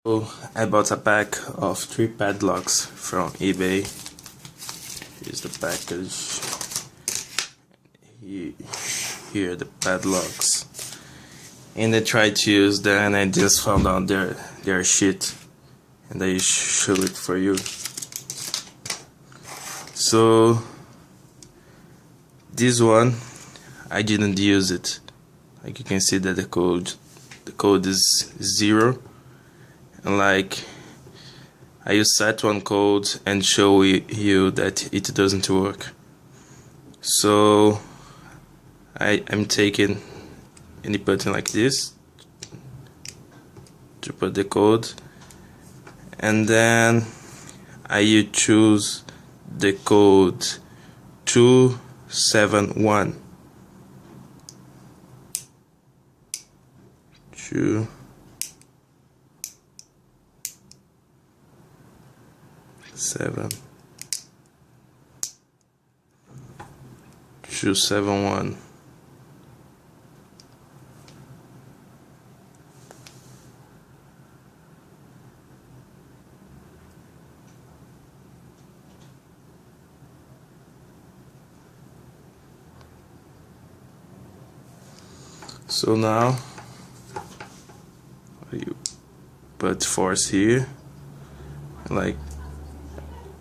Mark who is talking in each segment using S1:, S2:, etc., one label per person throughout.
S1: So I bought a pack of 3 padlocks from eBay. Here's the package. Here are the padlocks. And I tried to use them and I just found out they're shit. And I show it for you. So this one I didn't use it. Like you can see that the code is 0. And like I use set one code and show you that it doesn't work. So I'm taking any button like this to put the code, and then I choose the code 271. 271. So now you put force here, like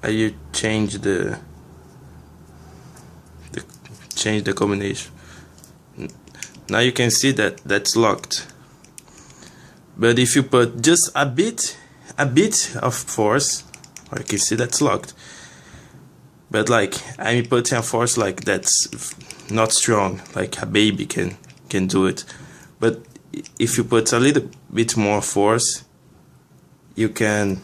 S1: you change the combination. Now you can see that that's locked. But if you put just a bit of force, or you can see that's locked. But like I'm putting a force like that's not strong, like a baby can do it. But if you put a little bit more force, you can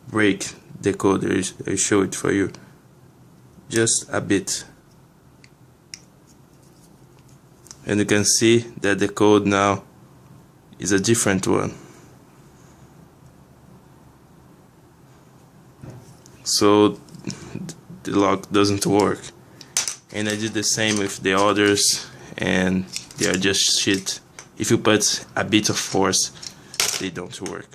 S1: break the code. I show it for you. Just a bit. And you can see that the code now is a different one. So the lock doesn't work. And I did the same with the others, and they are just shit. If you put a bit of force, they don't work.